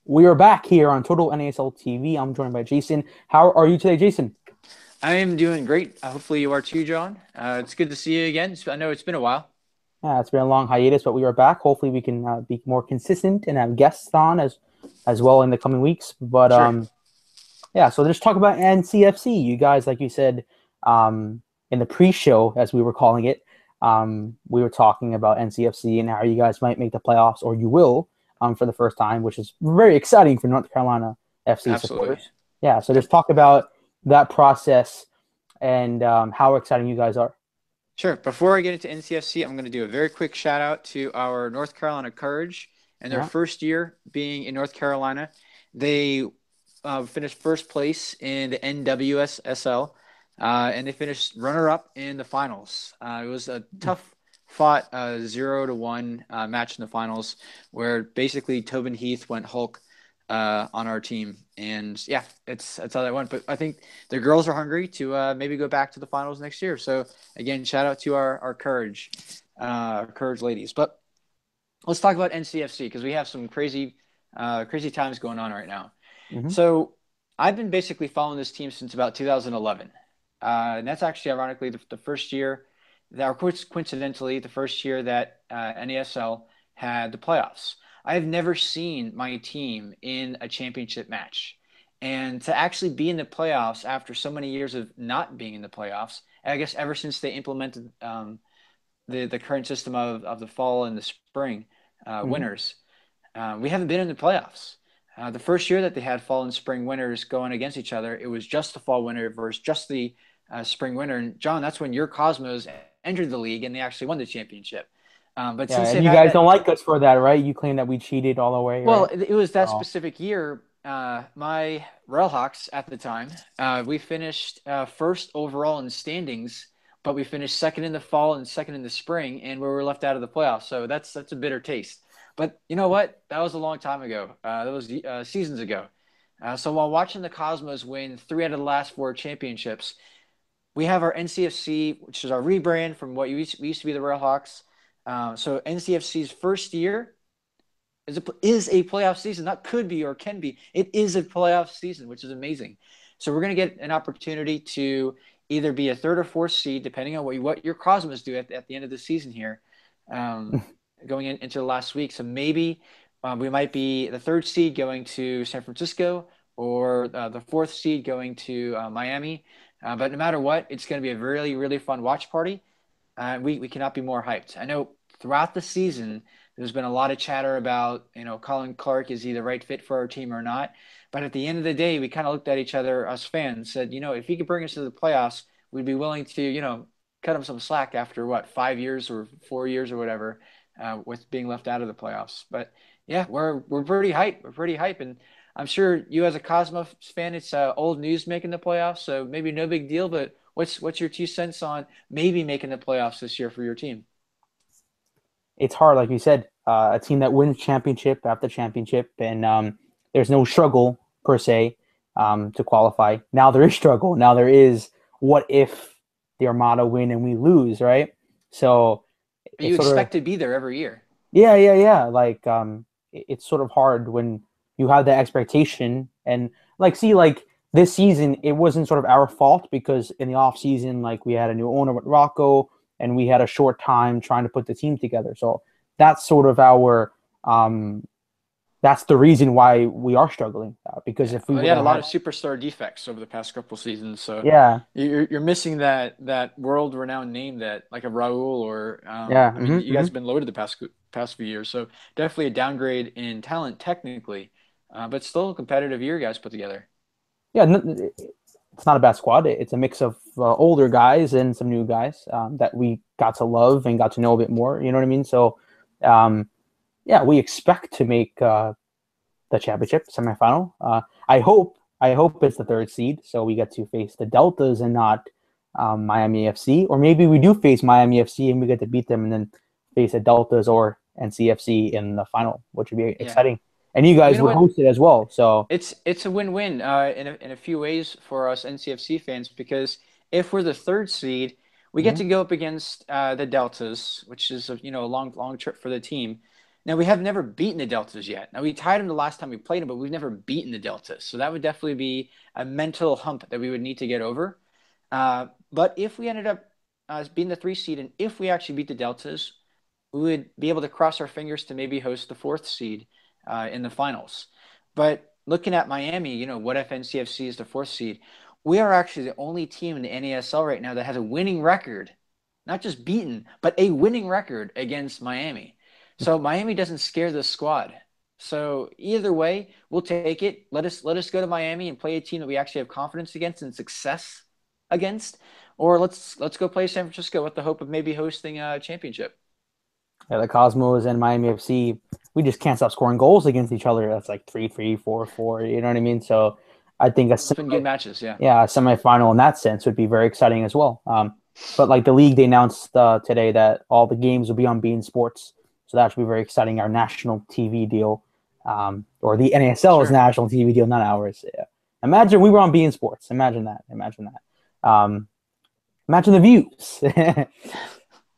We are back here on Total NASL TV. I'm joined by Jason. How are you today, Jason? I am doing great. Hopefully you are too, John. It's good to see you again. I know it's been a while. Yeah, it's been a long hiatus, but we are back. Hopefully, we can be more consistent and have guests on as well in the coming weeks. But Sure. yeah. So let's talk about NCFC. You guys, like you said, in the pre-show, as we were calling it, we were talking about NCFC and how you guys might make the playoffs, or you will, for the first time, which is very exciting for North Carolina FC Absolutely. supporters. Yeah. So just Yep. talk about that process and how exciting you guys are. Sure. Before I get into NCFC, I'm going to do a very quick shout out to our North Carolina Courage and their Yeah. first year being in North Carolina. They finished first place in the NWSSL, and they finished runner-up in the finals. It was a tough fought 0-1 match in the finals where basically Tobin Heath went Hulk on our team. And yeah, that's how that went. But I think the girls are hungry to maybe go back to the finals next year. So again, shout out to our Courage ladies. But let's talk about NCFC because we have some crazy times going on right now. Mm-hmm. So I've been basically following this team since about 2011. And that's actually ironically the first year that, or coincidentally, the first year that NASL had the playoffs. I have never seen my team in a championship match. And to actually be in the playoffs after so many years of not being in the playoffs, and I guess ever since they implemented the current system of the fall and the spring Mm-hmm. winners, we haven't been in the playoffs. The first year that they had fall and spring winners going against each other, it was just the fall winner versus just the spring winner. And John, that's when your Cosmos entered the league and they actually won the championship. But Yeah, since and they've you had guys that, don't like us for that, right? You claim that we cheated all the way, well, right? it was that So specific year. My Railhawks at the time, we finished first overall in standings, but we finished second in the fall and second in the spring, and we were left out of the playoffs. So that's a bitter taste. But you know what? That was a long time ago. That was seasons ago. So while watching the Cosmos win three out of the last four championships, we have our NCFC, which is our rebrand from what we used to be the Railhawks. So NCFC's first year is a playoff season. Not could be or can be. It is a playoff season, which is amazing. So we're going to get an opportunity to either be a third or fourth seed, depending on what your Cosmos do at the end of the season here, um, going into the last week. So maybe we might be the third seed going to San Francisco or the fourth seed going to Miami. But no matter what, it's going to be a really, really fun watch party. We cannot be more hyped. I know throughout the season, there's been a lot of chatter about, Colin Clark, is he the right fit for our team or not? But at the end of the day, we kind of looked at each other, us fans, said, if he could bring us to the playoffs, we'd be willing to, cut him some slack after what, 5 years or 4 years or whatever, with being left out of the playoffs. But yeah, we're pretty hyped. We're pretty hyped, and I'm sure you as a Cosmos fan, it's old news making the playoffs, so maybe no big deal. But what's your 2 cents on maybe making the playoffs this year for your team? it's hard, like you said, a team that wins championship after championship, and there's no struggle per se to qualify. Now there is struggle. Now there is what if the Armada win and we lose, right? So You it's sort of expect to be there every year. yeah. Like it's sort of hard when you have that expectation and like see like this season it wasn't sort of our fault because in the off season like we had a new owner with Rocco and we had a short time trying to put the team together. So that's sort of our that's the reason why we are struggling because Yeah, if we well, they would had a have lot had of superstar defects over the past couple seasons, so yeah you're missing that world renowned name that like a Raul or yeah I mean you guys hmm have been loaded the past few years, so definitely a downgrade in talent technically, but still a competitive year you guys put together. yeah it's not a bad squad. It's a mix of older guys and some new guys that we got to love and got to know a bit more. You know what I mean? So, um, yeah, we expect to make the championship semifinal. I hope it's the third seed, so we get to face the Deltas and not Miami FC, or maybe we do face Miami FC and we get to beat them and then face the Deltas or NCFC in the final, which would be Yeah, exciting. And you well, you guys know would what? host it as well. So, It's a win-win in a few ways for us NCFC fans because if we're the third seed, we get mhm. to go up against the Deltas, which is a long trip for the team. Now, we have never beaten the Deltas yet. Now, we tied them the last time we played them, but we've never beaten the Deltas. So that would definitely be a mental hump that we would need to get over. But if we ended up being the 3 seed, and if we actually beat the Deltas, we would be able to cross our fingers to maybe host the 4th seed in the finals. But looking at Miami, what if NCFC is the 4th seed? We are actually the only team in the NASL right now that has a winning record, not just beaten, but a winning record against Miami. So Miami doesn't scare the squad. So either way, we'll take it. Let us go to Miami and play a team that we actually have confidence against and success against, or let's go play San Francisco with the hope of maybe hosting a championship. Yeah, the Cosmos and Miami FC, we just can't stop scoring goals against each other. That's like 3-3, 4-4. You know what I mean? So I think It's been good matches, yeah. yeah, a semifinal in that sense would be very exciting as well. But like the league, they announced today that all the games will be on beIN Sports, so that should be very exciting. Our national TV deal, or the NASL's Sure. national TV deal, not ours. Yeah. Imagine we were on beIN Sports. Imagine that. Imagine that. Imagine the views.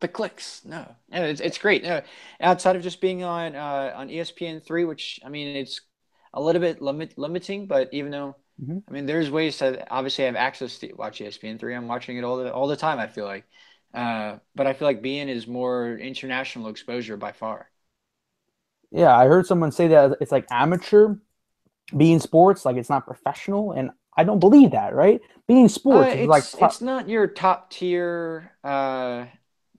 The clicks, no, yeah, it's great. No, outside of just being on ESPN3, which I mean it's a little bit limiting, but even though Mhm. I mean there's ways to obviously have access to watch ESPN3. I'm watching it all the time. I feel like, but I feel like beIN is more international exposure by far. Yeah, I heard someone say that it's like amateur beIN Sports, like it's not professional, and I don't believe that. Right? beIN Sports is like It's not your top tier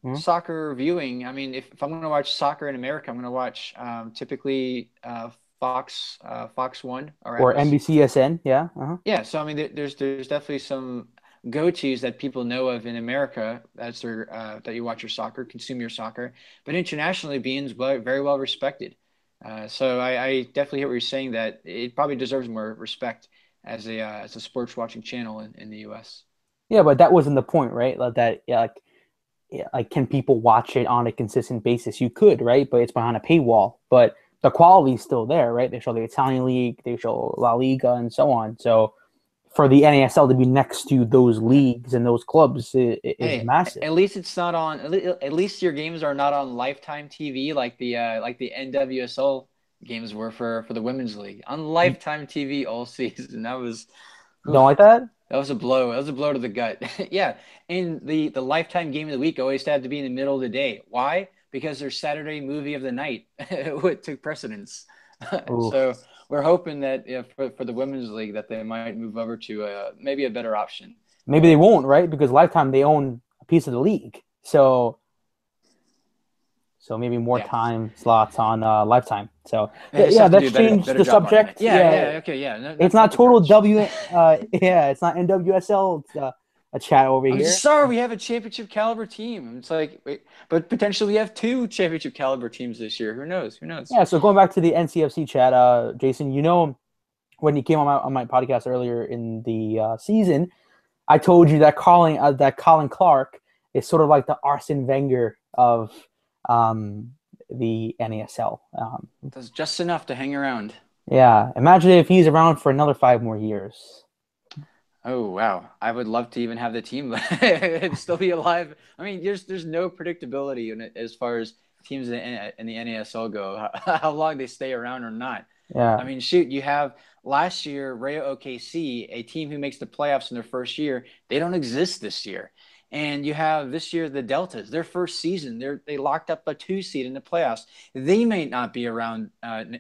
Mhm. soccer viewing. I mean, if I'm going to watch soccer in America, I'm going to watch typically Fox One or Or Atlas. NBCSN. Yeah. Uh-huh. Yeah, so I mean, there's definitely some go-tos that people know of in America that's their that you watch your soccer, consume your soccer, but internationally, beIN's very well respected. So I definitely hear what you're saying that it probably deserves more respect as a sports watching channel in the U.S. Yeah, but that wasn't the point, right? Like that, yeah, like can people watch it on a consistent basis? You could, right? But it's behind a paywall. But the quality's still there, right? They show the Italian league, they show La Liga, and so on. So for the NASL to be next to those leagues and those clubs is Hey, massive. at least it's not on. At least your games are not on Lifetime TV like the NWSL games were for the women's league on You Lifetime TV all season. don't Oof, like that? that was a blow. That was a blow to the gut. Yeah, and the Lifetime game of the week always had to be in the middle of the day. Why? Because their Saturday movie of the night what took precedence. So Oof. we're hoping that for the women's league that they might move over to maybe a better option. Maybe they But won't, right? Because Lifetime they own a piece of the league. So maybe more yeah. time slots on Lifetime. So They just yeah, have to do let's a better change better the job marketing it. subject. Yeah, Yeah, yeah, okay, yeah. No, it's not nothing total hurts. W. Yeah, it's not NWSL. It's a chat over I'm just here. sorry we have a championship caliber team. It's like, wait, but potentially we have two championship caliber teams this year. Who knows? Who knows? Yeah. So going back to the NCFC chat, Jason, when you came on my podcast earlier in the season, I told you that Colin Clark is sort of like the Arsene Wenger of um, the NASL. That's just enough to hang around. Yeah. Imagine if he's around for another 5 more years. Oh wow, I would love to even have the team and still be alive. I mean, there's no predictability in it as far as teams in the NASL go, how long they stay around or not. Yeah. I mean, shoot, you have last year Rayo OKC, a team who makes the playoffs in their first year. They don't exist this year, and you have this year the Deltas, their first season, they locked up a 2 seed in the playoffs. They may not be around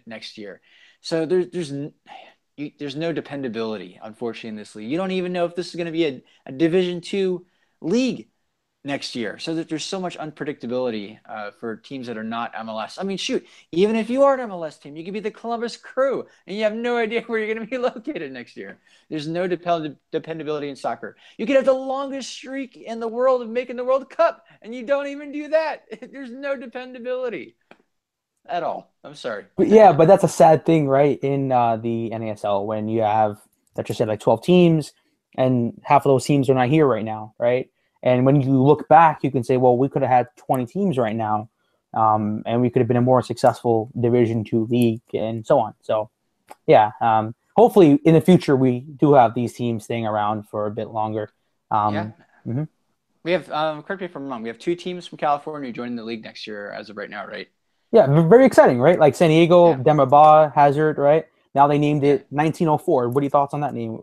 next year, so there's no dependability, unfortunately, in this league. You don't even know if this is going to be a Division 2 league next year. So that there's so much unpredictability for teams that are not MLS. I mean, shoot, even if you are an MLS team, you could be the Columbus Crew, and you have no idea where you're going to be located next year. There's no dependability in soccer. You could have the longest streak in the world of making the World Cup, and you don't even do that. There's no dependability at all. I'm sorry. But yeah, but that's a sad thing, right? In the NASL, when you have, that you said, like 12 teams, and half of those teams are not here right now, right? And when you look back, you can say, well, we could have had 20 teams right now, and we could have been a more successful Division 2 league, and so on. So, yeah, hopefully in the future we do have these teams staying around for a bit longer. Yeah. Mhm. We have, correct me if I'm wrong, we have two teams from California joining the league next year as of right now, right? Yeah, very exciting, right? Like San Diego, Yeah, Demba Hazard, right? Now they named yeah. it 1904. What are your thoughts on that name?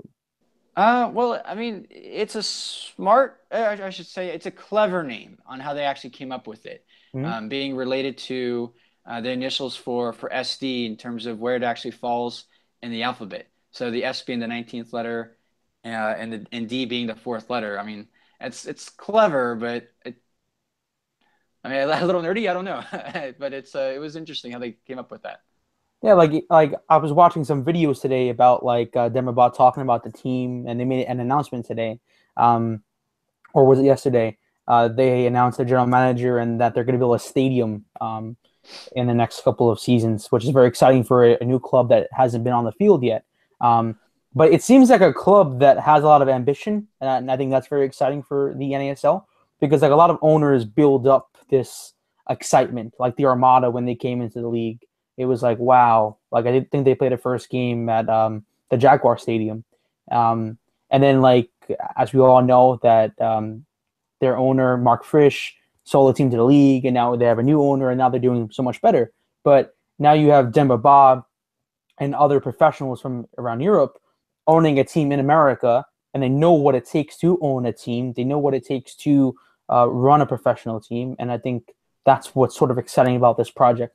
Well, I mean, it's a smart, I should say, it's a clever name on how they actually came up with it, Hmm. being related to the initials for SD in terms of where it actually falls in the alphabet. So the S being the 19th letter, and D being the fourth letter. I mean, it's clever, but I mean, a little nerdy. I don't know, but it was interesting how they came up with that. Yeah, like I was watching some videos today about like Demba talking about the team, and they made an announcement today, um, or was it yesterday? They announced their general manager and that they're going to build a stadium in the next couple of seasons, which is very exciting for a new club that hasn't been on the field yet. Um, but it seems like a club that has a lot of ambition, and I think that's very exciting for the NASL because like a lot of owners build up this excitement, like the Armada when they came into the league. It was like wow, like I didn't think they played a first game at the Jaguar Stadium, um, and then like as we all know that their owner Mark Frisch sold the team to the league, and now they have a new owner, and now they're doing so much better. But now you have Demba Ba and other professionals from around Europe owning a team in America, and they know what it takes to own a team. They know what it takes to run a professional team, and I think that's what's sort of exciting about this project.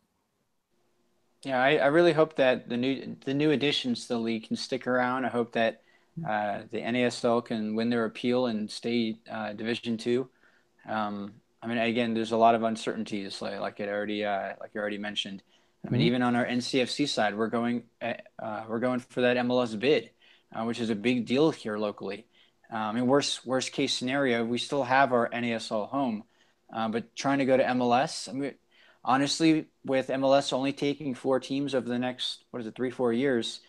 Yeah, I really hope that the new additions to the league can stick around. I hope that the NASL can win their appeal and stay Division Two. I mean, again, there's a lot of uncertainties, like you already mentioned. I mean, Mm-hmm. even on our NCFC side, we're going for that MLS bid, which is a big deal here locally. I mean, worst case scenario, we still have our NASL home, but trying to go to MLS. I mean, honestly, with MLS only taking four teams over the next, what is it, 3 4 years,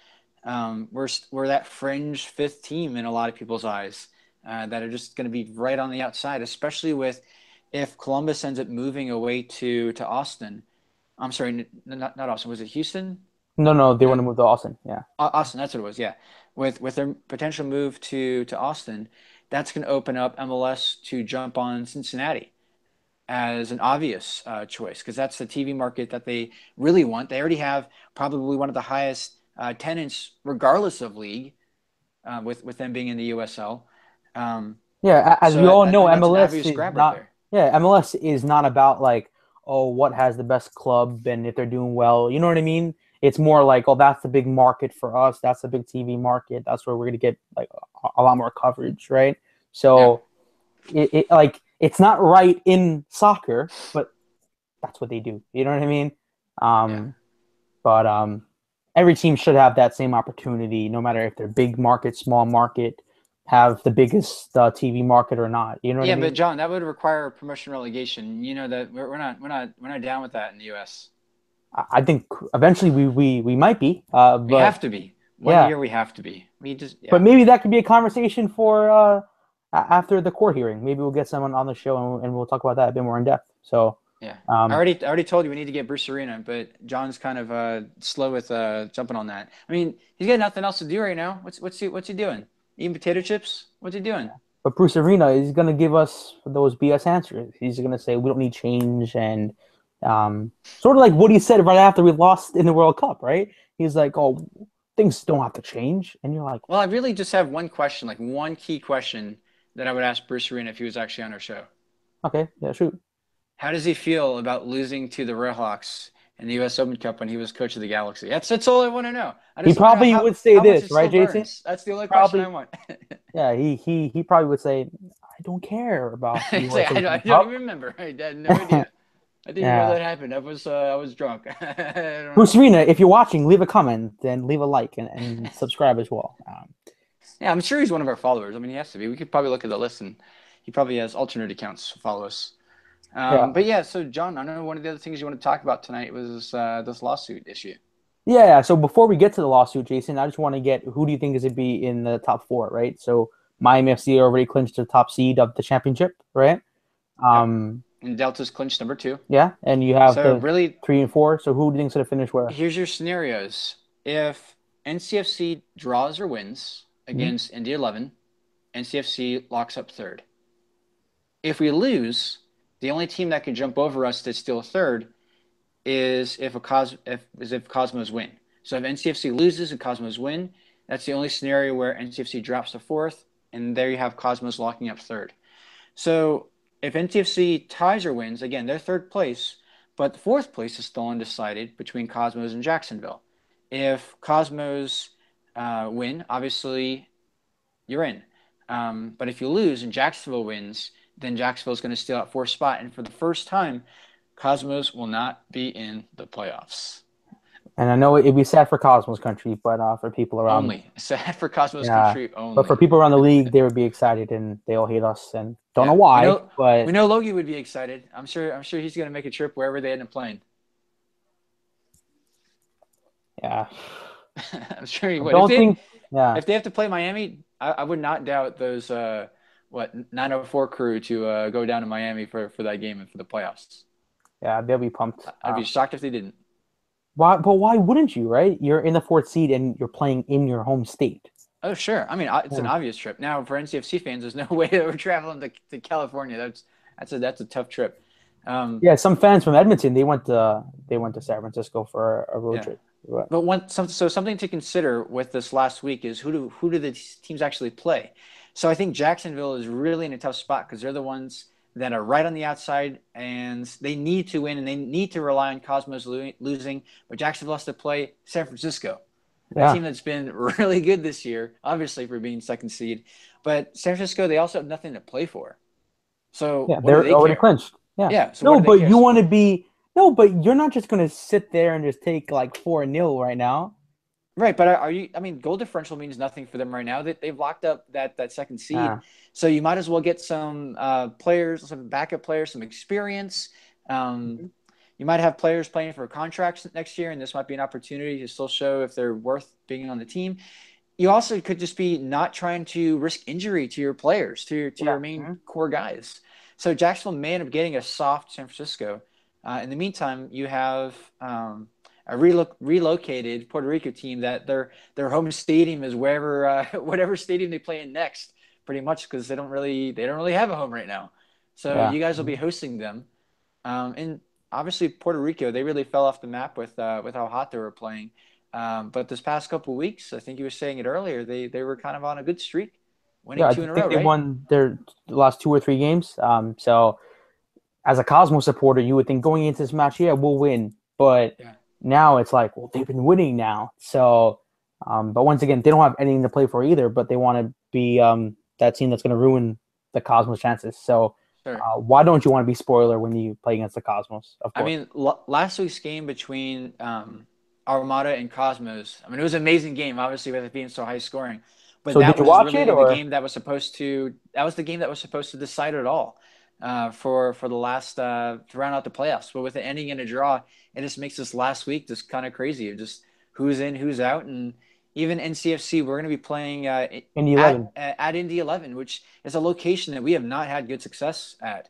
we're that fringe fifth team in a lot of people's eyes that are just going to be right on the outside, especially with if Columbus ends up moving away to Austin. I'm sorry, not Austin. Was it Houston? No, no, they want No, to move to Austin. Yeah. Austin. That's what it was. Yeah, with their potential move to Austin, that's going to open up MLS to jump on Cincinnati as an obvious choice because that's the TV market that they really want. They already have probably one of the highest tenants, regardless of league, with them being in the USL. Um, Yeah, as so we all I know, mean that's an MLS obvious is grab right not. there. Yeah, MLS is not about like, oh, what has the best club and if they're doing well. You know what I mean? It's more like, oh, that's the big market for us. That's the big TV market. That's where we're gonna get like a lot more coverage, right? Yeah, So it like it's not right in soccer, but that's what they do. You know what I mean? yeah. Um, but every team should have that same opportunity, no matter if they're big market, small market, have the biggest TV market or not. You know what I Yeah, but mean? John, that would require promotion relegation. You know that we're not down with that in the U.S. I think eventually we might be, We but have to be. One yeah, year we have to be. We just but yeah. maybe that could be a conversation for after the court hearing. Maybe we'll get someone on the show and we'll talk about that a bit more in depth. So, Yeah. I um, already told you we need to get Bruce Arena, but John's kind of slow with jumping on that. I mean, he's got nothing else to do right now. What's he doing? Eating potato chips? What's he doing? but Bruce Arena is going to give us those BS answers. He's going to say we don't need change and sort of like what he said right after we lost in the World Cup, right? He's like, "Oh, things don't have to change," and you're like, Well, I really just have one question, like one key question that I would ask Bruce Arena if he was actually on our show. "Okay, yeah, shoot." How does he feel about losing to the Railhawks in the U.S. Open Cup when he was coach of the Galaxy? That's all I want to know. I He just want to know probably how would say how much this, it right, still Jason? burns. That's the only question I Probably, want. yeah. He probably would say, "I don't care about the It's U.S. like, I Open don't even Cup." remember. I had no idea. I didn't even know Yeah. that happened. I was drunk. I don't Bruce know. Arena, if you're watching, leave a comment and leave a like and subscribe as well. Yeah, I'm sure he's one of our followers. I mean, he has to be. We could probably look at the list and he probably has alternate accounts to follow us. Yeah. But yeah, so John, I know one of the other things you want to talk about tonight was this lawsuit issue. Yeah. So before we get to the lawsuit, Jason, I just want to get who do you think is to be in the top four, right? So Miami FC already clinched the top seed of the championship, right? Yep. Um, And Delta's clinched number two. yeah, and you have So the really, 3 and 4. So who do you think's gonna finish where? here's your scenarios. If NCFC draws or wins Hmm. against Indy 11, NCFC locks up third. If we lose, the only team that can jump over us to steal third is if Cosmos win. So if NCFC loses and Cosmos win, that's the only scenario where NCFC drops to fourth, and there you have Cosmos locking up third. So if NCFC ties or wins, again, they're third place, but the fourth place is still undecided between Cosmos and Jacksonville. If Cosmos win, obviously you're in. But if you lose and Jacksonville wins, then Jacksonville is going to steal that fourth spot. And for the first time, Cosmos will not be in the playoffs. And I know it'd be sad for Cosmos Country, but for people around, Only sad for Cosmos Country only. But for people around the league, they would be excited, and they all hate us, and don't know Yeah, why. But we know Logie would be excited. I'm sure he's going to make a trip wherever they end up playing. yeah, I'm sure he would. Don't think. If they have to play Miami, I would not doubt those 904 crew to go down to Miami for that game and for the playoffs. Yeah, they'll be pumped. I'd be shocked if they didn't. Why? But why wouldn't you? Right? You're in the fourth seed and you're playing in your home state. Oh, sure. I mean, it's an obvious trip. Now, for NCFC fans, there's no way that we're traveling to California. That's a tough trip. Yeah, some fans from Edmonton, they went to San Francisco for a road trip. But something to consider with this last week is who do the teams actually play? So I think Jacksonville is really in a tough spot because they're the ones that are right on the outside, and they need to win, and they need to rely on Cosmos losing. But Jacksonville has to play San Francisco, a team that's been really good this year, obviously for being second seed. But San Francisco, they also have nothing to play for. So they're already clinched. Yeah. So but you want to be but you're not just going to sit there and just take like 4-0 right now. Right, but are you? I mean, goal differential means nothing for them right now. They've locked up that second seed, so you might as well get some players, some backup players, some experience. You might have players playing for contracts next year, and this might be an opportunity to still show if they're worth being on the team. You also could just be not trying to risk injury to your players, to your main core guys. So Jacksonville may end up getting a soft San Francisco. In the meantime, you have a relocated Puerto Rico team that their home stadium is whatever stadium they play in next, pretty much, because they don't really have a home right now. So you guys will be hosting them, and obviously Puerto Rico, they really fell off the map with how hot they were playing. But this past couple of weeks, I think you were saying it earlier, they were kind of on a good streak, winning 2 in a row. They won their last 2 or 3 games. So as a Cosmos supporter, you would think going into this match, we'll win, but. Yeah. Now it's like, well, they've been winning now. So, but once again, they don't have anything to play for either, but they want to be that team that's going to ruin the Cosmos chances. So why don't you want to be spoiler when you play against the Cosmos? Of course. I mean, last week's game between Armada and Cosmos, I mean, it was an amazing game, obviously, with it being so high scoring. But so that did you watch really it, or? The game that was supposed to decide it all for the last to round out the playoffs. But with it ending in a draw, it just makes this last week just kind of crazy of just who's in, who's out. And even NCFC, we're going to be playing Indy 11. At Indy 11, which is a location that we have not had good success at.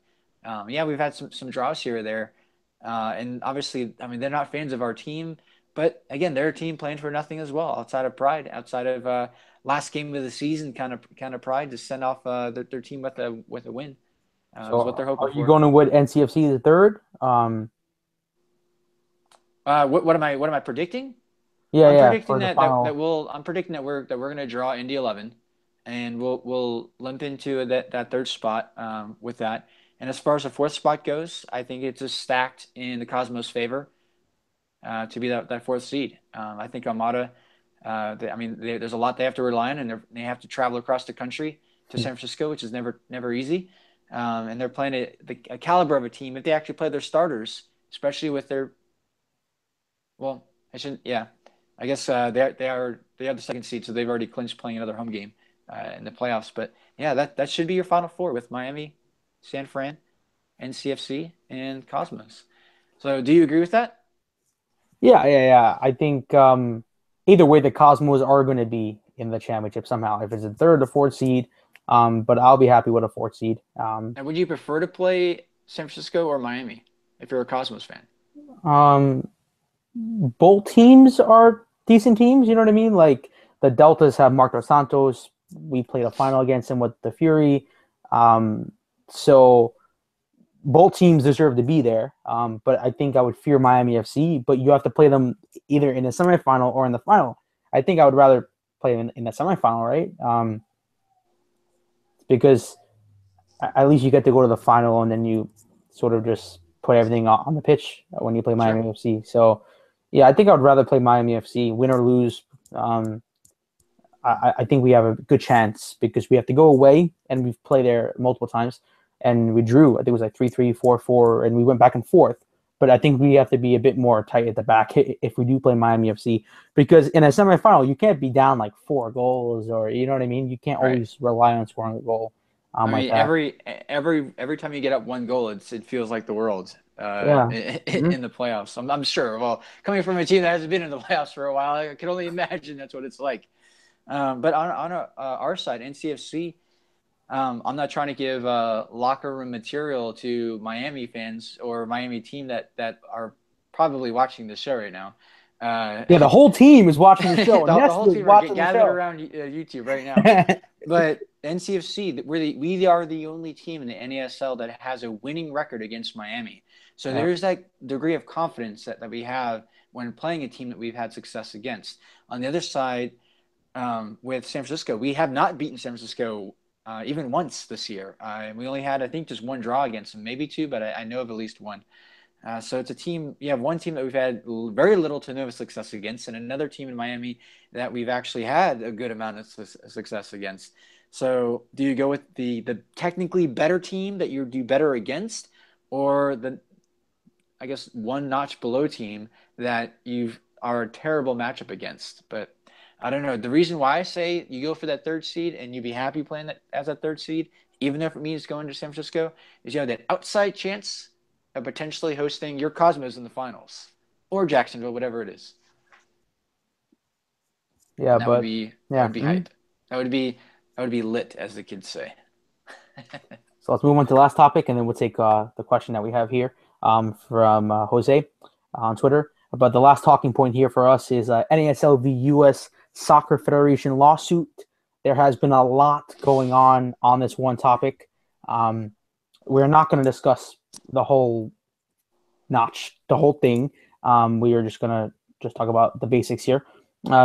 We've had some draws here or there. And obviously, I mean, they're not fans of our team. But, again, they're a team playing for nothing as well, outside of pride, outside of last game of the season kind of pride to send off their team with a win. So is what they're hoping for. Are you going to win NCFC the third? What am I predicting? I'm predicting I'm predicting that we're going to draw Indy 11, and we'll limp into that third spot with that. And as far as the fourth spot goes, I think it's just stacked in the Cosmos' favor to be that fourth seed. I think Armada. There's a lot they have to rely on, and they have to travel across the country to San Francisco, which is never easy. And they're playing a caliber of a team. If they actually play their starters, especially with their, well, I shouldn't. Yeah, I guess they are the second seed, so they've already clinched playing another home game in the playoffs. But yeah, that should be your final four with Miami, San Fran, NCFC, and Cosmos. So do you agree with that? Yeah. I think either way, the Cosmos are going to be in the championship somehow. If it's a third or fourth seed. But I'll be happy with a fourth seed. And would you prefer to play San Francisco or Miami if you're a Cosmos fan? Both teams are decent teams. You know what I mean? Like the Deltas have Mark Dos Santos. We played a final against him with the Fury. So both teams deserve to be there. But I think I would fear Miami FC. But you have to play them either in the semifinal or in the final. I think I would rather play in the semifinal, right? Because at least you get to go to the final, and then you sort of just put everything on the pitch when you play Miami Sure. FC. So, yeah, I think I would rather play Miami FC, win or lose. I think we have a good chance because we have to go away, and we've played there multiple times, and we drew. I think it was like 3-3, 4-4, and we went back and forth. But I think we have to be a bit more tight at the back if we do play Miami FC, because in a semifinal you can't be down like 4 goals, or you know what I mean. You can't Right. always rely on scoring a goal I like mean, that. every time you get up one goal, it feels like the world Yeah. in the playoffs. I'm sure. Well, coming from a team that hasn't been in the playoffs for a while, I can only imagine that's what it's like. But on our side, NCFC, I'm not trying to give locker room material to Miami fans or Miami team that are probably watching the show right now. Yeah, the whole team is watching the show. The whole Nestle's team are watching the gathered show. around YouTube right now. But NCFC, we are the only team in the NASL that has a winning record against Miami. So Yeah. there's that degree of confidence that we have when playing a team that we've had success against. On the other side, with San Francisco, we have not beaten San Francisco even once this year. We only had, I think, just one draw against them, maybe two, but I know of at least one. So it's a team. You have one team that we've had very little to no success against, and another team in Miami that we've actually had a good amount of success against. So, do you go with the technically better team that you do better against, or the, I guess, one notch below team that you are a terrible matchup against? But I don't know. The reason why I say you go for that third seed and you'd be happy playing that as a third seed, even if it means going to San Francisco, is you have that outside chance of potentially hosting your Cosmos in the finals or Jacksonville, whatever it is. Yeah, And but that yeah. would be hype. That would be lit, as the kids say. So let's move on to the last topic, and then we'll take the question that we have here from Jose on Twitter. But the last talking point here for us is NASL v. U.S. Soccer Federation lawsuit. There has been a lot going on this one topic. We're not going to discuss the whole thing. We are just going to just talk about the basics here.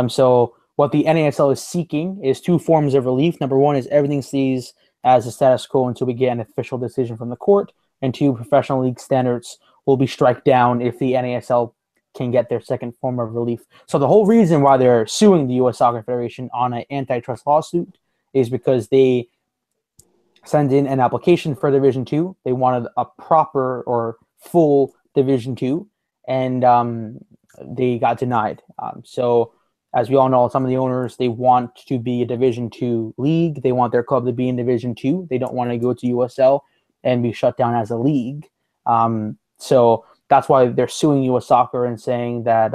So what the NASL is seeking is two forms of relief. Number one is everything stays as the status quo until we get an official decision from the court. And two, professional league standards will be struck down if the NASL can get their second form of relief. So the whole reason why they're suing the U.S. Soccer Federation on an antitrust lawsuit is because they send in an application for Division Two. They wanted a proper or full Division Two, and they got denied. So as we all know, some of the owners, they want to be a Division Two league. They want their club to be in Division Two. They don't want to go to USL and be shut down as a league. So that's why they're suing U.S. Soccer and saying that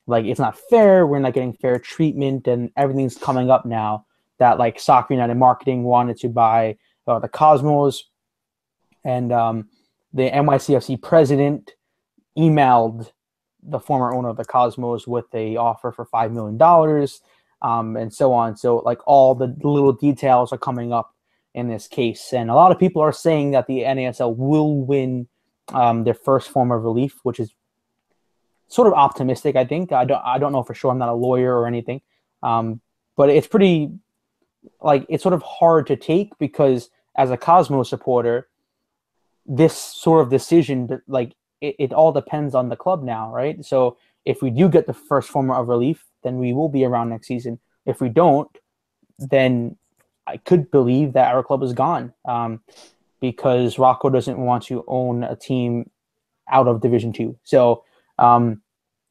like it's not fair. We're not getting fair treatment, and everything's coming up now that like Soccer United Marketing wanted to buy the Cosmos, and the NYCFC president emailed the former owner of the Cosmos with a offer for $5 million, and so on. So like all the little details are coming up in this case, and a lot of people are saying that the NASL will win their first form of relief, which is sort of optimistic. I think I don't know for sure. I'm not a lawyer or anything, but it's pretty like it's sort of hard to take because as a Cosmos supporter, this sort of decision, like it all depends on the club now, right? So if we do get the first form of relief, then we will be around next season. If we don't, then I could believe that our club is gone because Rocco doesn't want to own a team out of Division Two. So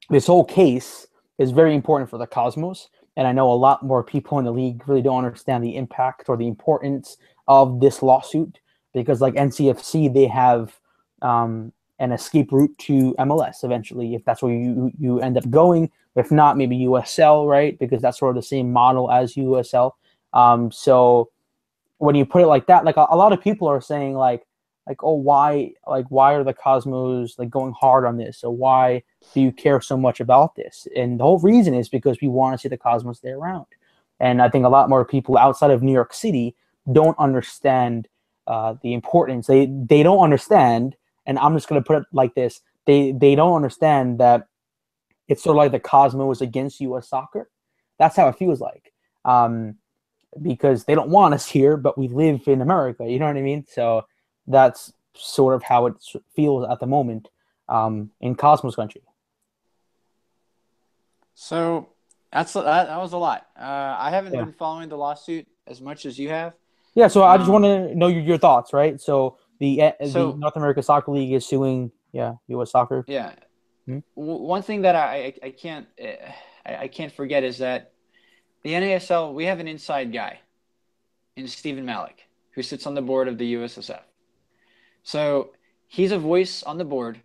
this whole case is very important for the Cosmos, and I know a lot more people in the league really don't understand the impact or the importance of this lawsuit because, like NCFC, they have an escape route to MLS eventually if that's where you end up going. If not, maybe USL, right? Because that's sort of the same model as USL. So when you put it like that, like a lot of people are saying like oh why are the Cosmos like going hard on this? So why do you care so much about this? And the whole reason is because we want to see the Cosmos stay around. And I think a lot more people outside of New York City don't understand the importance. They don't understand, and I'm just going to put it like this: they don't understand that it's sort of like the Cosmos against U.S. soccer. That's how it feels like, because they don't want us here, but we live in America. You know what I mean? So that's sort of how it feels at the moment in Cosmos country. So that was a lot. I haven't Yeah. been following the lawsuit as much as you have. Yeah. So I just want Um, to know your thoughts, right? So the so North America Soccer League is suing, yeah, U.S. Soccer. yeah, Hmm? one thing that I can't forget is that the NASL, we have an inside guy in Stephen Malik who sits on the board of the USSF. So he's a voice on the board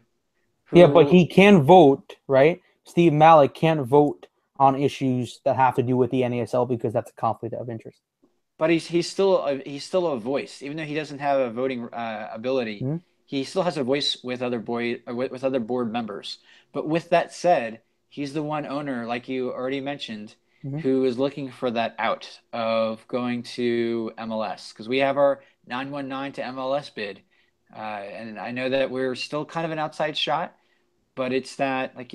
Yeah, but who, he can vote, right? Steve Malik can't vote on issues that have to do with the NASL because that's a conflict of interest. but he's still a voice, even though he doesn't have a voting ability. Hmm? He still has a voice with with other board members. But with that said, he's the one owner, like you already mentioned, Hmm. who is looking for that out of going to MLS because we have our 919 to MLS bid, and I know that we're still kind of an outside shot, but it's that like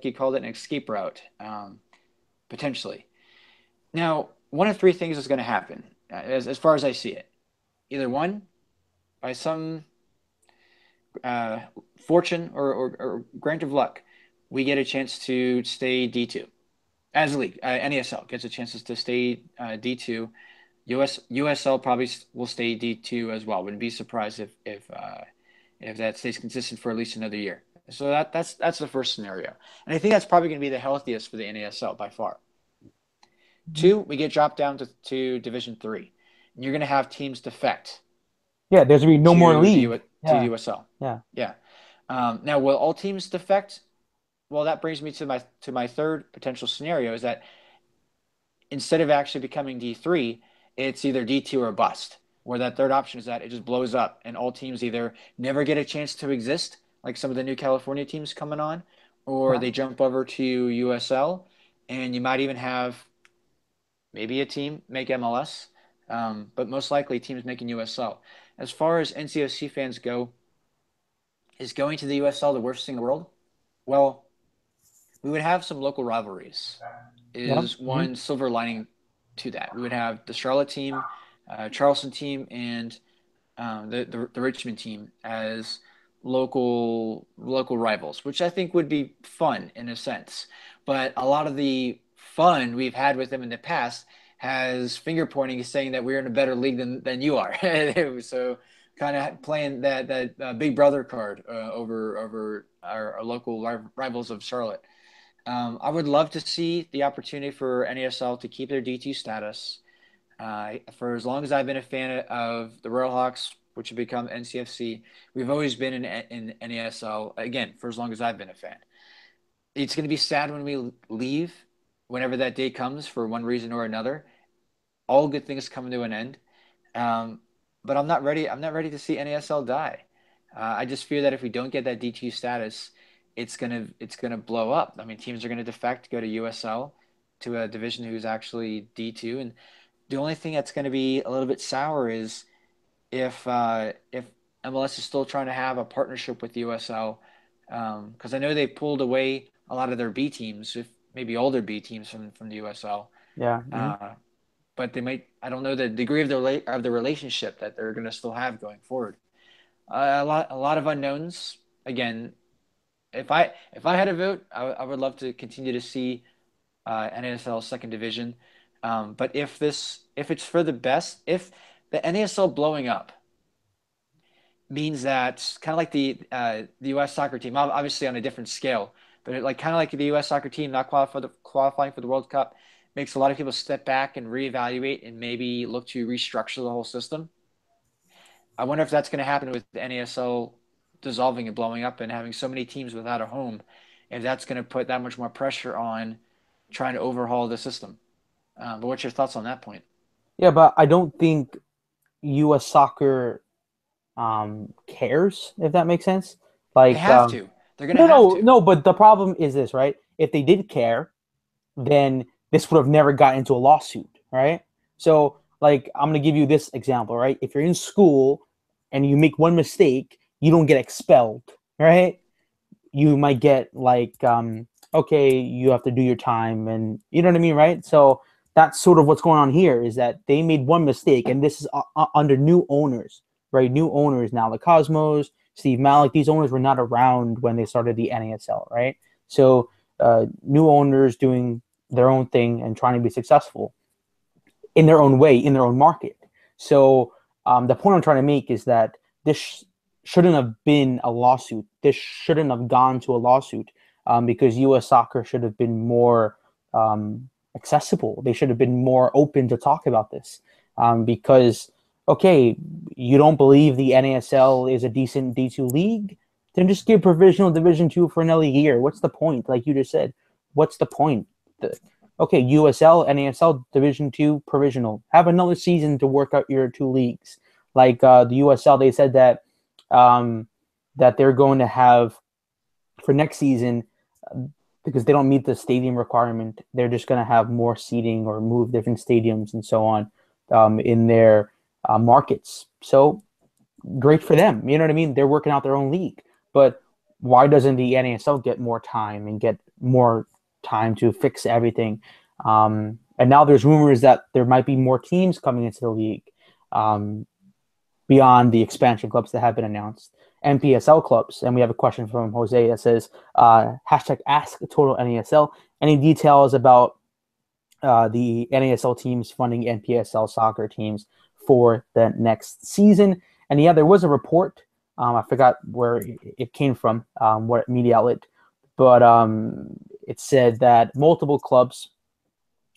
you called it an escape route, potentially. Now, one of three things is going to happen, as far as I see it. Either one, by some uh, fortune or grant of luck, we get a chance to stay D2 as a league. NASL gets a chance to stay D2. USL probably will stay D2 as well. Wouldn't be surprised if that stays consistent for at least another year. So that's the first scenario, and I think that's probably going to be the healthiest for the NASL by far. Two, we get dropped down to Division Three, and you're going to have teams defect Yeah, there's gonna be no more to the league. to the Yeah, USL. yeah, Yeah. Now, will all teams defect? Well, that brings me to my third potential scenario is that instead of actually becoming D3, it's either D2 or bust. Where that third option is that it just blows up and all teams either never get a chance to exist, like some of the new California teams coming on, or yeah, they jump over to USL, and you might even have maybe a team make MLS, but most likely teams making USL. As far as NCOC fans go, is going to the USL the worst thing in the world? Well, we would have some local rivalries. yeah. Is Hmm. one silver lining to that. We would have the Charlotte team, Charleston team, and the Richmond team as local rivals, which I think would be fun in a sense. But a lot of the fun we've had with them in the past has finger pointing, saying that we're in a better league than you are. So kind of playing that big brother card over our local rivals of Charlotte. I would love to see the opportunity for NASL to keep their D2 status. For as long as I've been a fan of the Royal Hawks, which have become NCFC, we've always been in NASL, again, for as long as I've been a fan. It's going to be sad when we leave, whenever that day comes, for one reason or another. All good things come to an end. Um, but I'm not ready. I'm not ready to see NASL die. I just fear that if we don't get that D2 status, it's gonna blow up. I mean, teams are gonna defect, go to USL, to a division who's actually D2, and the only thing that's gonna be a little bit sour is if MLS is still trying to have a partnership with USL, because I know they pulled away a lot of their B teams, if maybe older B teams from the USL. Yeah. Hmm. Uh, but they might. I don't know the degree of the relationship that they're going to still have going forward. A lot of unknowns. Again, if I had a vote, I would love to continue to see NASL second division. But if it's for the best, if the NASL blowing up means that kind of like the U.S. soccer team, obviously on a different scale, but like kind of like the U.S. soccer team not qualifying for the World Cup makes a lot of people step back and reevaluate and maybe look to restructure the whole system. I wonder if that's going to happen with the NASL dissolving and blowing up and having so many teams without a home, if that's going to put that much more pressure on trying to overhaul the system. But what's your thoughts on that point? Yeah, but I don't think U.S. soccer cares, if that makes sense. They Like, have to. They're going to no, have no, to. no. But the problem is this, right? If they did care, then this would have never got into a lawsuit, right? So like I'm gonna give you this example, right? If you're in school and you make one mistake, you don't get expelled, right? You might get like, okay, you have to do your time, and you know what I mean, right? So that's sort of what's going on here, is that they made one mistake, and this is under new owners, right? New owners now, the Cosmos, Steve Malik. These owners were not around when they started the NASL, right? So new owners doing their own thing and trying to be successful in their own way, in their own market. So the point I'm trying to make is that this shouldn't have been a lawsuit. This shouldn't have gone to a lawsuit, because U.S. soccer should have been more accessible. They should have been more open to talk about this, because, okay, you don't believe the NASL is a decent D2 league? Then just give provisional Division Two for another year. What's the point? Like you just said, what's the point? Okay, USL, NASL, Division Two, provisional. Have another season to work out your two leagues. Like the USL, they said that that they're going to have for next season, because they don't meet the stadium requirement. They're just going to have more seating or move different stadiums and so on in their markets. So great for them. You know what I mean? They're working out their own league. But why doesn't the NASL get more time and get more time to fix everything? And now there's rumors that there might be more teams coming into the league, beyond the expansion clubs that have been announced. NPSL clubs. And we have a question from Jose that says, hashtag ask total NASL. Any details about the NASL teams funding NPSL soccer teams for the next season? And yeah, there was a report. I forgot where it came from, what media outlet, but it said that multiple clubs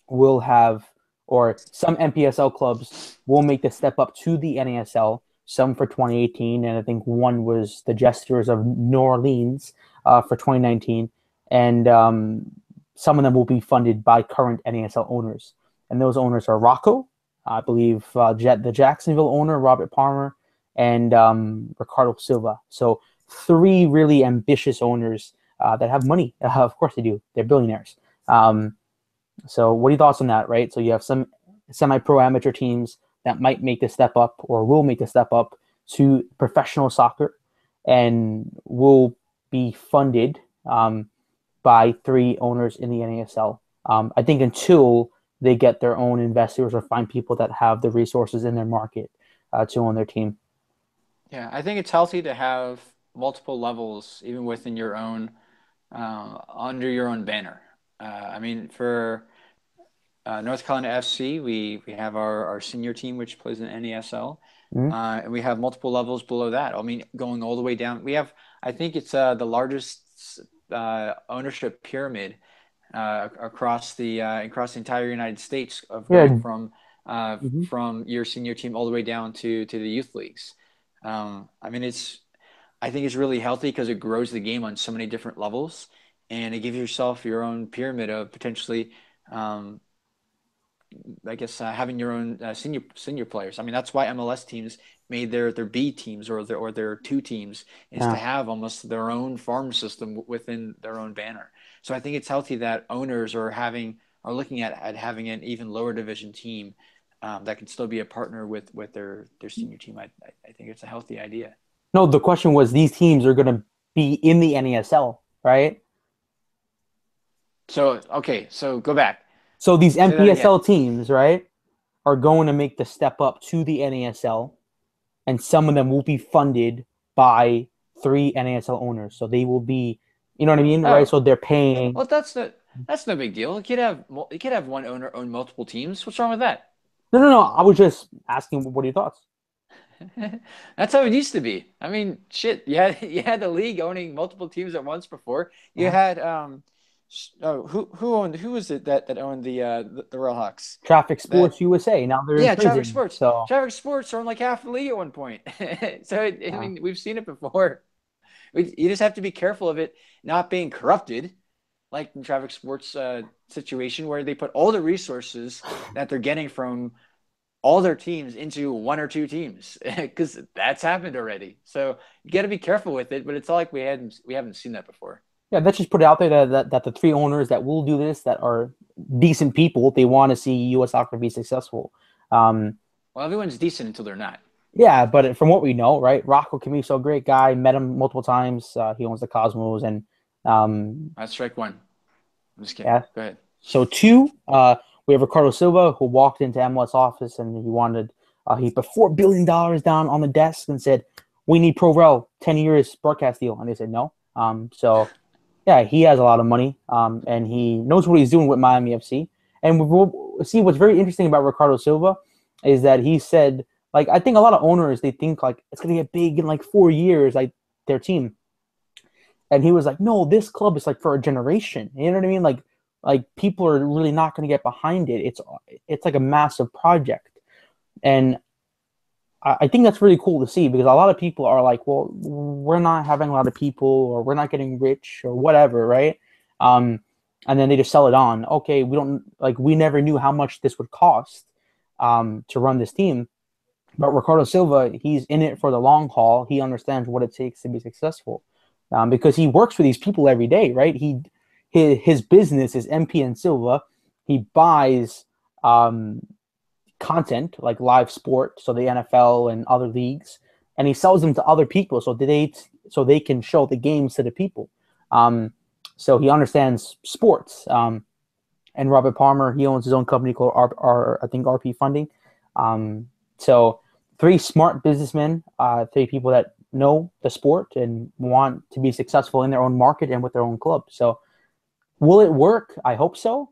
will have, or some NPSL clubs will make the step up to the NASL, some for 2018, and I think one was the Jesters of New Orleans for 2019, and some of them will be funded by current NASL owners, and those owners are Rocco, I believe, the Jacksonville owner, Robert Palmer, and Ricardo Silva. So three really ambitious owners that have money. Of course they do. They're billionaires. So what are your thoughts on that, right? So you have some semi-pro amateur teams that might make the step up or will make the step up to professional soccer and will be funded by three owners in the NASL. I think until they get their own investors or find people that have the resources in their market to own their team. Yeah, I think it's healthy to have multiple levels, even within your own, under your own banner. I mean, for North Carolina FC, we have our senior team, which plays in NASL, Mm-hmm. and we have multiple levels below that. I mean, going all the way down, we have, I think it's the largest ownership pyramid across the entire United States, of Yeah. going Mm-hmm. from your senior team all the way down to the youth leagues. I mean, I think it's really healthy because it grows the game on so many different levels, and it gives yourself your own pyramid of potentially, I guess, having your own senior players. I mean, that's why MLS teams made their B teams or their two teams, is to Yeah. have almost their own farm system within their own banner. So I think it's healthy that owners are looking at having an even lower division team that can still be a partner with their senior team. I think it's a healthy idea. No, the question was, these teams are going to be in the NASL, right? So, okay, so go back. So these Say that again. NPSL teams, right, are going to make the step up to the NASL, and some of them will be funded by three NASL owners. So they will be, you know what I mean, right? Oh, So they're paying. well, that's no big deal. You could have one owner own multiple teams. What's wrong with that? No, no, no. I was just asking, what are your thoughts? That's how it used to be. I mean, shit, you had the league owning multiple teams at once before. You Uh-huh. had who was it that owned the Royal Hawks? Traffic That Sports USA. Now they're in Yeah, Traffic prison. Sports. So Traffic Sports owned like half the league at one point. So I uh, mean, we've seen it before. You just have to be careful of it not being corrupted, like in Traffic Sports situation, where they put all the resources that they're getting from all their teams into one or two teams, because that's happened already. So you got to be careful with it. But it's not like we haven't seen that before. yeah, let's just put it out there that the three owners that will do this, that are decent people, they want to see U.S. soccer be successful. Well, everyone's decent until they're not. Yeah, but from what we know, right, Rocco Camiso, great guy, met him multiple times. He owns the Cosmos, and That's strike one. I'm just kidding. yeah. Go ahead. So two, we have Ricardo Silva, who walked into MLS office and he put $4 billion down on the desk and said, "We need ProRel 10 years broadcast deal," and they said no. So yeah, he has a lot of money, and he knows what he's doing with Miami FC. And we'll see what's very interesting about Ricardo Silva is that he said, like, I think a lot of owners, they think like it's gonna get big in like 4 years, like their team. And he was like, no, this club is like for a generation. You know what I mean? Like people are really not gonna get behind it. It's like a massive project. And I think that's really cool to see because a lot of people are like, well, we're not having a lot of people or we're not getting rich or whatever, right? And then they just sell it on. Okay, we never knew how much this would cost to run this team. But Ricardo Silva, he's in it for the long haul. He understands what it takes to be successful because he works for these people every day, right? His business is MP and Silva. He buys content like live sport, so the NFL and other leagues, and he sells them to other people so they can show the games to the people. So he understands sports. And Robert Palmer, he owns his own company called I think RP Funding. So three smart businessmen, three people that know the sport and want to be successful in their own market and with their own club. So will it work? I hope so,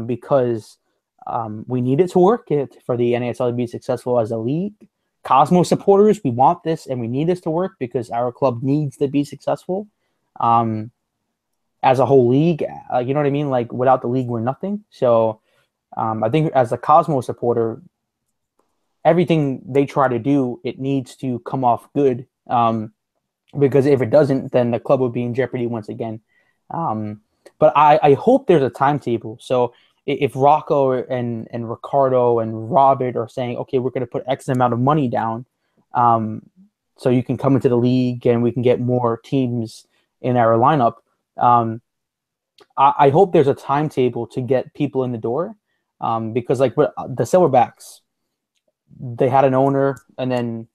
because we need it to work for the NASL to be successful as a league. Cosmo supporters, we want this and we need this to work because our club needs to be successful. As a whole league, you know what I mean? Like without the league, we're nothing. So I think as a Cosmo supporter, everything they try to do, it needs to come off good. Because if it doesn't, then the club would be in jeopardy once again. But I hope there's a timetable. So if Rocco and Ricardo and Robert are saying, okay, we're going to put X amount of money down, so you can come into the league and we can get more teams in our lineup. I hope there's a timetable to get people in the door, because like the Silverbacks, they had an owner, and then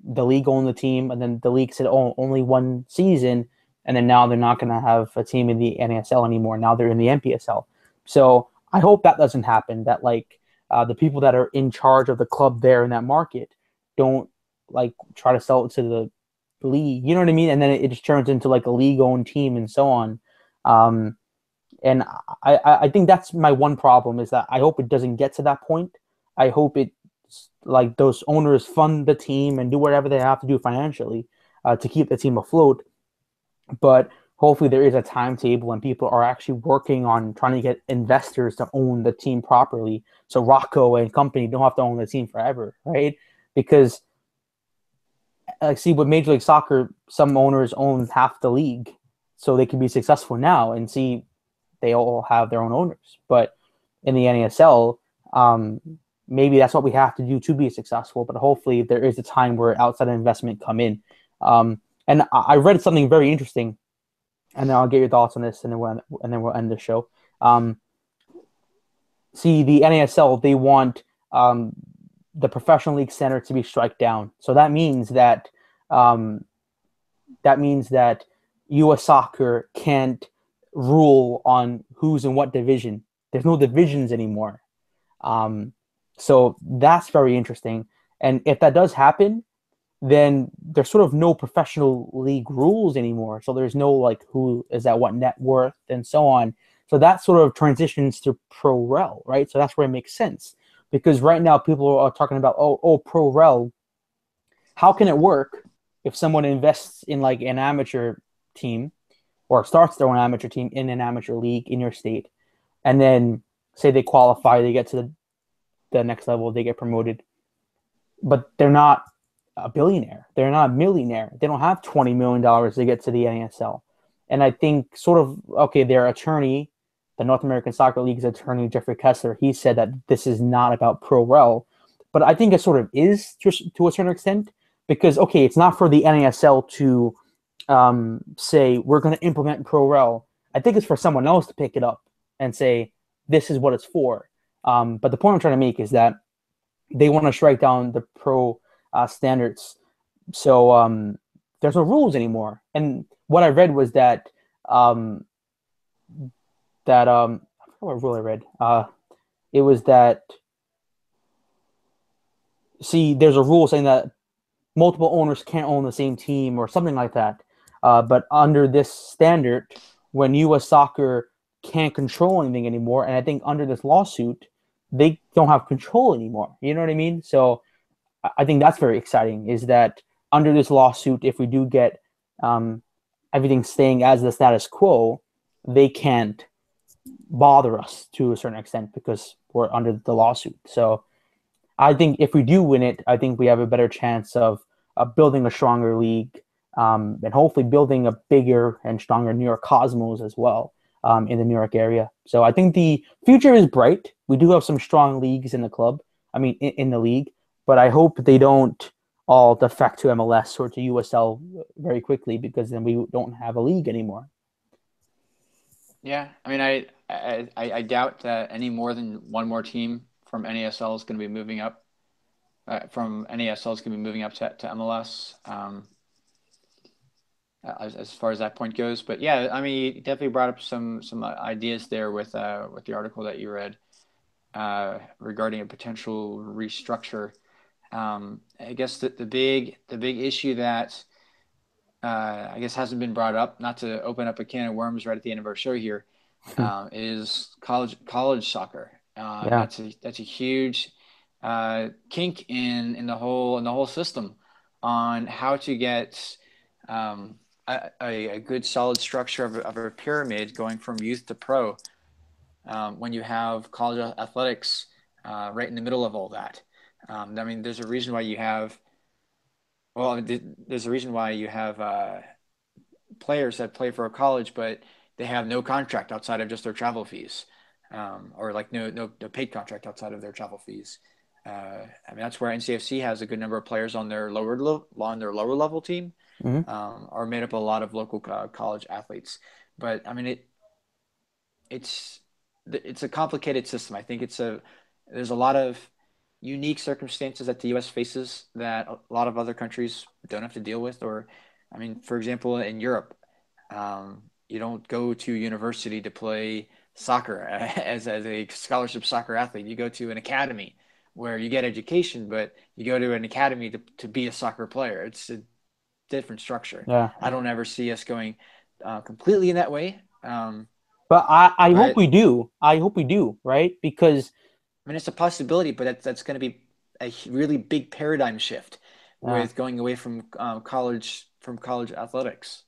the league owned the team, and then the league said, "Oh, only one season," and then now they're not going to have a team in the NASL anymore. Now they're in the NPSL. So I hope that doesn't happen. That like the people that are in charge of the club there in that market don't like try to sell it to the league. You know what I mean? And then it just turns into like a league-owned team and so on. And I think that's my one problem is that I hope it doesn't get to that point. I hope it like those owners fund the team and do whatever they have to do financially to keep the team afloat. But hopefully there is a timetable and people are actually working on trying to get investors to own the team properly. So Rocco and company don't have to own the team forever, right? Because see with Major League Soccer, some owners own half the league so they can be successful now, and see they all have their own owners. But in the NASL, maybe that's what we have to do to be successful. But hopefully there is a time where outside investment come in. And I read something very interesting, and then I'll get your thoughts on this, and then we'll end the show. See, the NASL, they want the Professional League Center to be struck down. So that means that U.S. Soccer can't rule on who's in what division. There's no divisions anymore. So that's very interesting. And if that does happen, then there's sort of no professional league rules anymore. So there's no like who is at what net worth and so on. So that sort of transitions to pro rel, right? So that's where it makes sense. Because right now people are talking about, oh, pro rel. How can it work if someone invests in like an amateur team or starts their own amateur team in an amateur league in your state, and then say they qualify, they get to the next level, they get promoted, but they're not a billionaire, they're not a millionaire, they don't have $20 million to get to the NASL. And I think sort of, okay, their attorney, the North American Soccer League's attorney, Jeffrey Kessler, he said that this is not about pro rel, but I think it sort of is to a certain extent, because, okay, it's not for the NASL to say, we're going to implement pro rel. I think it's for someone else to pick it up and say, this is what it's for. But the point I'm trying to make is that they want to strike down the pro standards. So there's no rules anymore. And what I read was that um, I forgot what rule I read. It was that, see, there's a rule saying that multiple owners can't own the same team or something like that. But under this standard, when U.S. Soccer can't control anything anymore, and I think under this lawsuit, they don't have control anymore. You know what I mean? So I think that's very exciting. Is that under this lawsuit, if we do get um, everything staying as the status quo, they can't bother us to a certain extent because we're under the lawsuit. So I think if we do win it, I think we have a better chance of building a stronger league, and hopefully building a bigger and stronger New York Cosmos as well, in the New York area. So I think the future is bright. We do have some strong leagues in the club. I mean, in the league, but I hope they don't all defect to MLS or to USL very quickly, because then we don't have a league anymore. Yeah, I mean, I doubt that any more than one more team from NASL is going to be moving up. From NASL is going to be moving up to MLS. As far as that point goes, but yeah, I mean, you definitely brought up some ideas there with the article that you read regarding a potential restructure. I guess the big issue that I guess hasn't been brought up, not to open up a can of worms right at the end of our show here, is college soccer. Yeah. That's a huge kink in the whole system on how to get a good solid structure of a pyramid going from youth to pro, when you have college athletics right in the middle of all that. I mean, there's a reason why you have there's a reason why you have players that play for a college, but they have no contract outside of just their travel fees, or like no paid contract outside of their travel fees. I mean, that's where NCFC has a good number of players on their lower level team, Hmm. are made up of a lot of local college athletes. But I mean, it's it's a complicated system. I think there's a lot of unique circumstances that the U.S. faces that a lot of other countries don't have to deal with. Or, I mean, for example, in Europe, you don't go to university to play soccer as a scholarship soccer athlete. You go to an academy where you get education, but you go to an academy to be a soccer player. It's a different structure. Yeah. I don't ever see us going completely in that way. But I hope But we do. I hope we do, right? Because I mean, it's a possibility, but that's going to be a really big paradigm shift yeah. with going away from college athletics.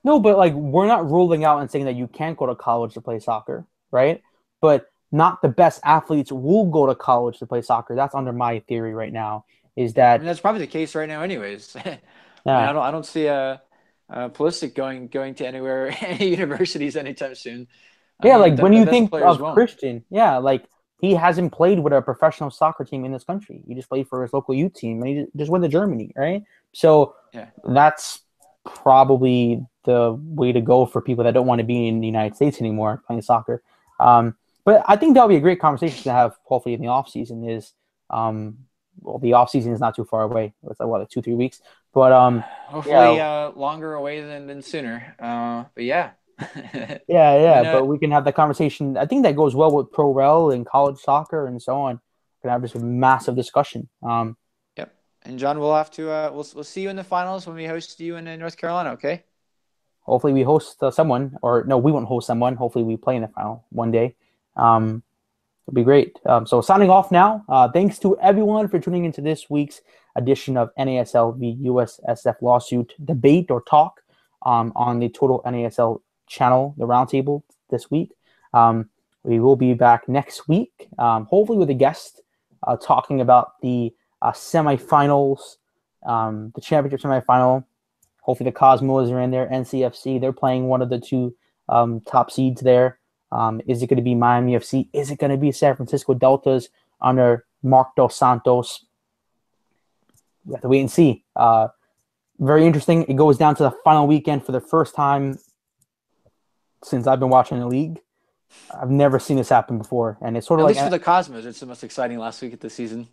No, but like we're not ruling out and saying that you can't go to college to play soccer, right? But not the best athletes will go to college to play soccer. That's under my theory right now. Is I mean, that that's probably the case right now, anyways. I mean, yeah. I don't see a Pulisic going to anywhere any universities anytime soon. I Yeah, mean, like when the you best think players of won't. Christian, yeah, like he hasn't played with a professional soccer team in this country. He just played for his local youth team and he just went to Germany, right? So Yeah. that's probably the way to go for people that don't want to be in the United States anymore playing soccer. Um, but I think that would be a great conversation to have hopefully in the off season is um, well, the off season is not too far away. It's like what, like 2-3 weeks. But yeah, Hopefully, longer away than sooner. But yeah. yeah, I yeah. mean, But we can have that conversation. I think that goes well with pro rel and college soccer and so on. We can have this massive discussion. yep. And John, we'll have to we'll see you in the finals when we host you in North Carolina. Okay. Hopefully, we host someone, or no, we won't host someone. Hopefully, we play in the final one day. Um, It'll be great. So signing off now. Thanks to everyone for tuning into this week's edition of NASL v USSF Lawsuit debate or talk on the Total NASL channel, the Roundtable this week. We will be back next week, hopefully with a guest talking about the semifinals, the championship semifinal. Hopefully the Cosmos are in there. NCFC, they're playing one of the two top seeds there. Is it going to be Miami FC? Is it going to be San Francisco Deltas under Mark Dos Santos? We have to wait and see. Very interesting. It goes down to the final weekend for the first time since I've been watching the league. I've never seen this happen before, and it's sort of At like, least for the Cosmos, it's the most exciting last week of the season.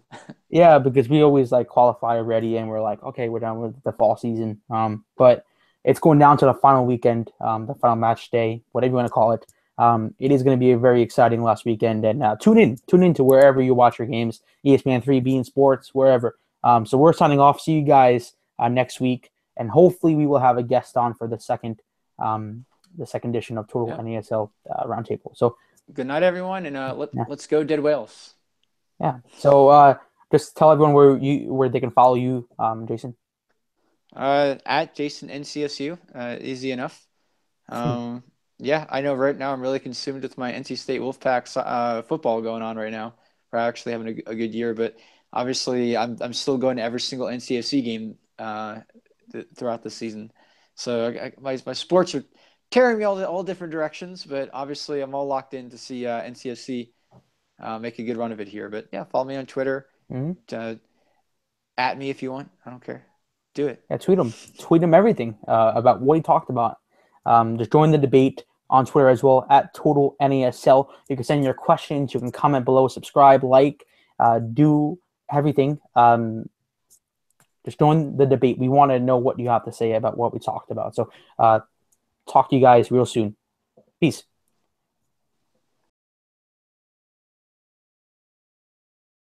yeah, because we always like qualify already, and we're like, okay, we're done with the fall season. But it's going down to the final weekend, the final match day, whatever you want to call it. It is going to be a very exciting last weekend, and tune in to wherever you watch your games, ESPN3, beIN Sports, wherever. So we're signing off. See you guys next week, and hopefully we will have a guest on for the second edition of Total Yeah. NASL Roundtable. So Good night, everyone, and yeah, let's go Dead Whales. yeah. So just tell everyone where they can follow you, Jason. At Jason NCSU, easy enough. Um, yeah, I know right now I'm really consumed with my NC State Wolfpack football going on right now. We're actually having a good year, but obviously I'm still going to every single NCFC game throughout the season. So my sports are carrying me all different directions, but obviously I'm all locked in to see NCFC make a good run of it here. But yeah, follow me on Twitter. Mm-hmm. Uh, at me if you want. I don't care. Do it. Yeah, tweet him everything about what he talked about. Just join the debate on Twitter as well at Total NASL. You can send your questions. You can comment below, subscribe, like, do everything. Just join the debate. We want to know what you have to say about what we talked about. So talk to you guys real soon. Peace.